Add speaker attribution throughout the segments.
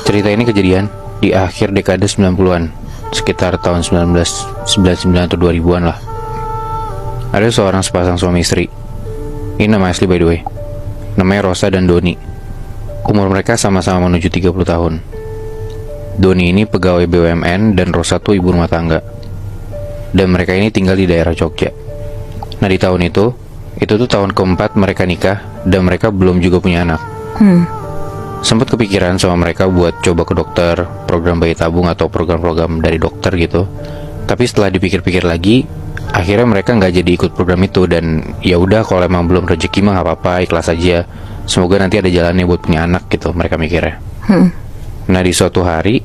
Speaker 1: Cerita ini kejadian di akhir dekade 90-an, sekitar tahun 1999 atau 2000-an lah. Ada seorang sepasang suami istri. Ini nama asli by the way. Namanya Rosa dan Doni. Umur mereka sama-sama menuju 30 tahun. Doni ini pegawai BUMN dan Rosa tuh ibu rumah tangga. Dan mereka ini tinggal di daerah Jogja. Nah di tahun itu tuh tahun keempat mereka nikah dan mereka belum juga punya anak. Sempat kepikiran sama mereka buat coba ke dokter, program bayi tabung atau program-program dari dokter gitu. Tapi setelah dipikir-pikir lagi, akhirnya mereka nggak jadi ikut program itu. Dan ya udah, kalau emang belum rezeki mah nggak apa-apa, ikhlas aja. Semoga nanti ada jalannya buat punya anak gitu, mereka mikirnya. Nah di suatu hari,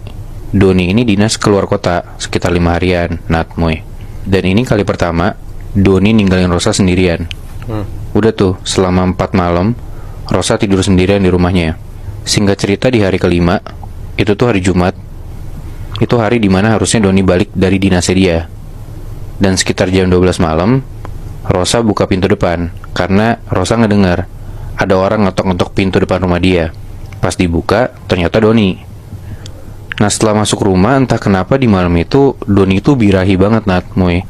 Speaker 1: Doni ini dinas keluar kota sekitar 5 harian, Natmoy. Dan ini kali pertama Doni ninggalin Rosa sendirian. Udah tuh, selama 4 malam Rosa tidur sendirian di rumahnya. Singkat cerita, di hari kelima, itu tuh hari Jumat, itu hari dimana harusnya Doni balik dari dinasnya dia. Dan sekitar jam 12 malam, Rosa buka pintu depan, karena Rosa ngedengar ada orang ngetok-ngetok pintu depan rumah dia. Pas dibuka, ternyata Doni. Nah setelah masuk rumah, entah kenapa di malam itu Doni itu birahi banget, Natmoy.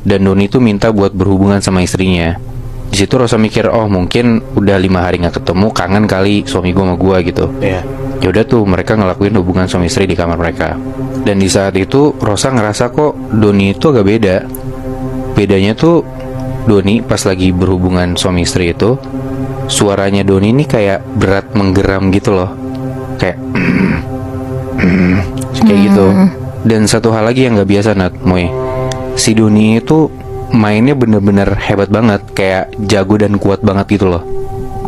Speaker 1: Dan Doni itu minta buat berhubungan sama istrinya. Di situ Rosa mikir, oh mungkin udah 5 hari nggak ketemu, kangen kali suami gue sama gue gitu. Ya udah tuh, mereka ngelakuin hubungan suami istri di kamar mereka. Dan di saat itu Rosa ngerasa kok Doni itu agak beda. Bedanya tuh Doni pas lagi berhubungan suami istri itu, suaranya Doni ini kayak berat menggeram gitu loh, kayak kayak gitu. Dan satu hal lagi yang nggak biasa, Natmoy, si Doni itu mainnya bener-bener hebat banget, kayak jago dan kuat banget gitu loh.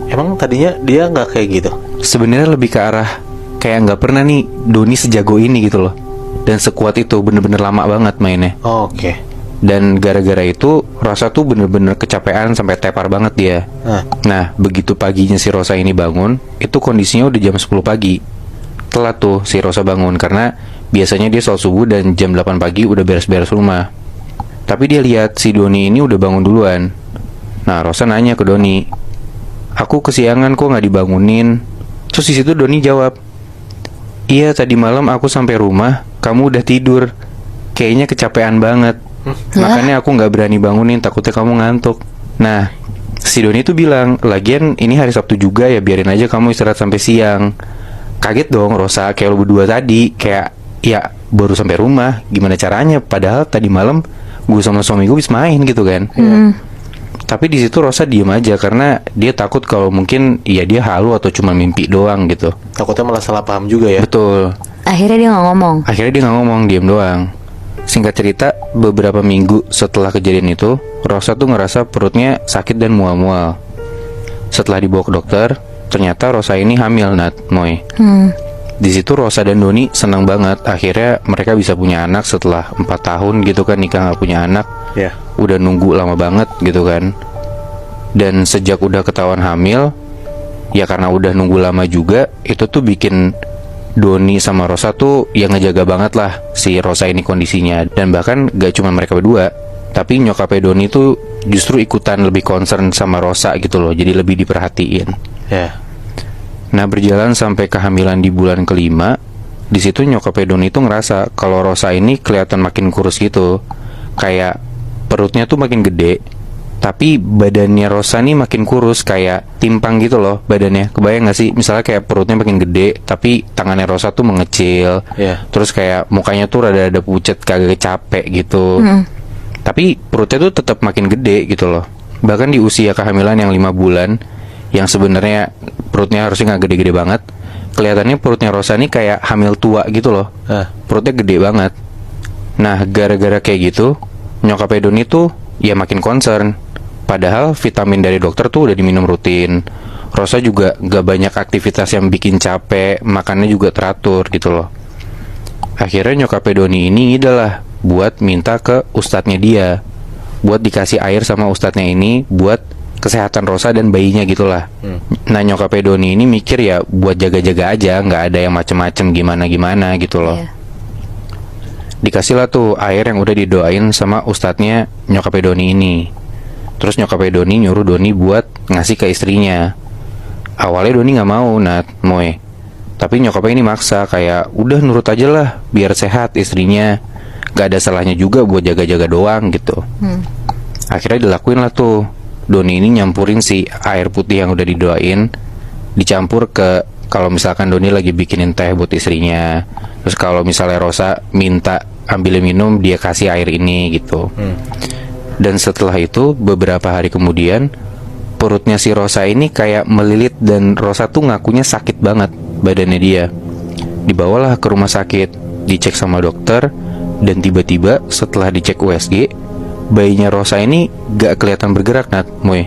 Speaker 2: Emang tadinya dia nggak kayak gitu?
Speaker 1: Sebenarnya lebih ke arah kayak nggak pernah nih Doni sejago ini gitu loh, dan sekuat itu, bener-bener lama banget mainnya.
Speaker 2: Oke.
Speaker 1: Dan gara-gara itu Rosa tuh bener-bener kecapean sampai tepar banget dia. Nah begitu paginya si Rosa ini bangun, itu kondisinya udah jam 10 pagi. Telat tuh si Rosa bangun, karena biasanya dia sholat subuh dan jam 8 pagi udah beres-beres rumah. Tapi dia lihat si Doni ini udah bangun duluan. Nah Rosa nanya ke Doni, aku kesiangan kok nggak dibangunin. Terus di situ Doni jawab, iya tadi malam aku sampai rumah kamu udah tidur, kayaknya kecapean banget. Makanya aku nggak berani bangunin, takutnya kamu ngantuk. Nah si Doni tuh bilang, lagian ini hari Sabtu juga ya, biarin aja kamu istirahat sampai siang. Kaget dong Rosa, kayak lo berdua tadi, kayak ya baru sampai rumah, gimana caranya? Padahal tadi malam gue sama suami gue bisa main gitu kan. Tapi di situ Rosa diem aja, karena dia takut kalau mungkin ya dia halu atau cuma mimpi doang gitu.
Speaker 2: Takutnya malah salah paham juga ya.
Speaker 1: Betul.
Speaker 3: Akhirnya dia nggak ngomong.
Speaker 1: Diem doang. Singkat cerita, beberapa minggu setelah kejadian itu, Rosa tuh ngerasa perutnya sakit dan mual-mual. Setelah dibawa ke dokter, ternyata Rosa ini hamil, Natmoy. Di situ Rosa dan Doni senang banget, akhirnya mereka bisa punya anak setelah 4 tahun gitu kan nikah nggak punya anak. Udah nunggu lama banget gitu kan. Dan sejak udah ketahuan hamil, ya karena udah nunggu lama juga, itu tuh bikin Doni sama Rosa tuh yang ngejaga banget lah si Rosa ini kondisinya. Dan bahkan gak cuma mereka berdua, tapi nyokapnya Doni tuh justru ikutan lebih concern sama Rosa gitu loh, jadi lebih diperhatiin. Nah berjalan sampai kehamilan di bulan kelima, di situ nyokapnya Doni tuh ngerasa kalau Rosa ini kelihatan makin kurus gitu, kayak perutnya tuh makin gede, tapi badannya Rosa nih makin kurus, kayak timpang gitu loh badannya. Kebayang gak sih? Misalnya kayak perutnya makin gede, tapi tangannya Rosa tuh mengecil. Terus kayak mukanya tuh rada-rada pucet, kagak capek gitu. Tapi perutnya tuh tetap makin gede gitu loh. Bahkan di usia kehamilan yang 5 bulan, yang sebenarnya perutnya harusnya nggak gede-gede banget, kelihatannya perutnya Rosa nih kayak hamil tua gitu loh. Perutnya gede banget. Nah gara-gara kayak gitu, nyokapnya Doni tuh ya makin concern. Padahal vitamin dari dokter tuh udah diminum rutin. Rosa juga gak banyak aktivitas yang bikin capek, makannya juga teratur gitu loh. Akhirnya nyokapnya Doni ini adalah buat minta ke ustadznya dia, buat dikasih air sama ustadznya ini buat kesehatan Rosa dan bayinya gitulah. Nah nyokapnya Doni ini mikir ya buat jaga-jaga aja, nggak ada yang macem-macem gimana-gimana gitu loh. Dikasih lah tuh air yang udah didoain sama ustadznya nyokapnya Doni ini. Terus nyokapnya Doni nyuruh Doni buat ngasih ke istrinya. Awalnya Doni nggak mau, Moe. Tapi nyokapnya ini maksa, kayak udah nurut aja lah, biar sehat istrinya. Gak ada salahnya juga buat jaga-jaga doang gitu. Akhirnya dilakuin lah tuh. Doni ini nyampurin si air putih yang udah didoain, dicampur ke, kalau misalkan Doni lagi bikinin teh buat istrinya. Terus kalau misalnya Rosa minta ambil minum, dia kasih air ini gitu. Dan setelah itu beberapa hari kemudian, perutnya si Rosa ini kayak melilit dan Rosa tuh ngakunya sakit banget badannya dia. Dibawalah ke rumah sakit, dicek sama dokter, dan tiba-tiba setelah dicek USG, bayinya Rosa ini gak kelihatan bergerak, Moe.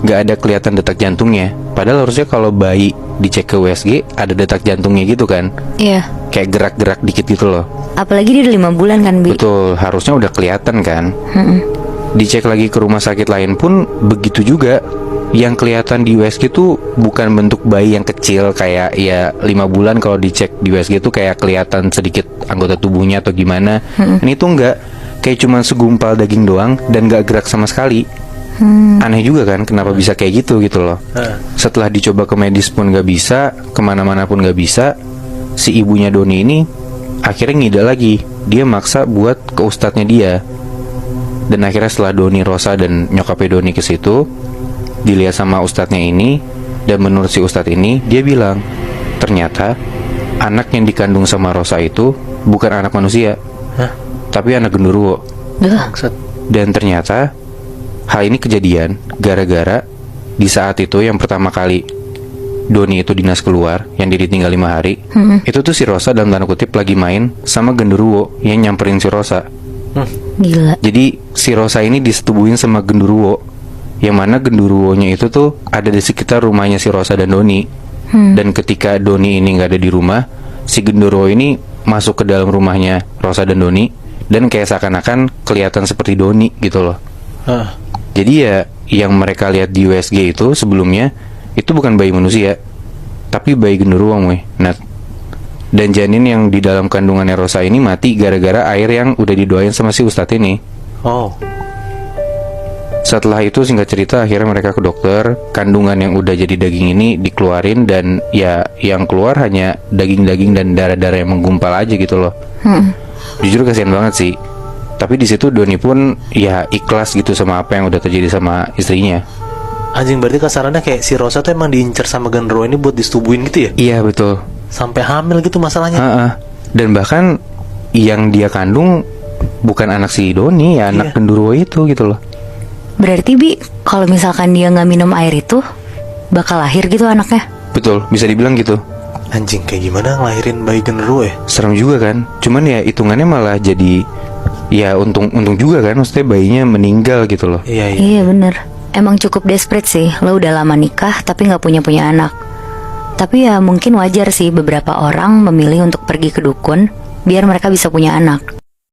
Speaker 1: Gak ada kelihatan detak jantungnya. Padahal harusnya kalau bayi dicek ke USG ada detak jantungnya gitu kan.
Speaker 3: Iya.
Speaker 1: Kayak gerak-gerak dikit gitu loh.
Speaker 3: Apalagi dia udah 5 bulan kan, Bi?
Speaker 1: Betul, harusnya udah kelihatan kan. Dicek lagi ke rumah sakit lain pun begitu juga. Yang kelihatan di USG tuh bukan bentuk bayi yang kecil kayak ya 5 bulan. Kalau dicek di USG tuh kayak kelihatan sedikit anggota tubuhnya atau gimana. Ini tuh enggak, kayak cuman segumpal daging doang dan gak gerak sama sekali. Aneh juga kan, kenapa bisa kayak gitu loh. Setelah dicoba ke medis pun gak bisa, kemana-mana pun gak bisa. Si ibunya Doni ini akhirnya ngide lagi. Dia maksa buat ke ustadznya dia. Dan akhirnya setelah Doni, Rosa, dan nyokapnya Doni ke situ, dilihat sama ustadznya ini, dan menurut si ustadz ini, dia bilang ternyata anak yang dikandung sama Rosa itu bukan anak manusia, tapi anak genderuwo. Dan ternyata hal ini kejadian gara-gara di saat itu yang pertama kali Doni itu dinas keluar, yang dia ditinggal 5 hari, itu tuh si Rosa dalam tanda kutip lagi main sama genderuwo yang nyamperin si Rosa.
Speaker 3: Gila.
Speaker 1: Jadi si Rosa ini disetubuhin sama genderuwo, yang mana genderuwonya itu tuh ada di sekitar rumahnya si Rosa dan Doni. Dan ketika Doni ini nggak ada di rumah, si genderuwo ini masuk ke dalam rumahnya Rosa dan Doni, dan kayak seakan-akan kelihatan seperti Doni gitu loh. Jadi ya yang mereka lihat di USG itu sebelumnya itu bukan bayi manusia, tapi bayi genderuwo, Dan janin yang di dalam kandungannya Rosa ini mati gara-gara air yang udah didoain sama si ustadz ini. Setelah itu singkat cerita akhirnya mereka ke dokter. Kandungan yang udah jadi daging ini dikeluarin, dan ya yang keluar hanya daging-daging dan darah-darah yang menggumpal aja gitu loh. Jujur kasihan banget sih. Tapi di situ Doni pun ya ikhlas gitu sama apa yang udah terjadi sama istrinya.
Speaker 2: Anjing, berarti kasarannya kayak si Rosa tuh emang diincer sama genderuwo ini buat disetubuhin gitu ya?
Speaker 1: Iya betul.
Speaker 2: Sampai hamil gitu masalahnya.
Speaker 1: Dan bahkan yang dia kandung bukan anak si Doni, ya anak genderuwo itu gitu loh.
Speaker 3: Berarti Bi, kalau misalkan dia nggak minum air itu bakal lahir gitu anaknya?
Speaker 1: Betul, bisa dibilang gitu.
Speaker 2: Anjing, kayak gimana ngelahirin bayi genderuwo ya?
Speaker 1: Serem juga kan. Cuman ya hitungannya malah jadi ya untung juga kan, maksudnya bayinya meninggal gitu loh.
Speaker 3: Iya bener. Emang cukup desperate sih. Lo udah lama nikah tapi nggak punya anak. Tapi ya mungkin wajar sih beberapa orang memilih untuk pergi ke dukun biar mereka bisa punya anak.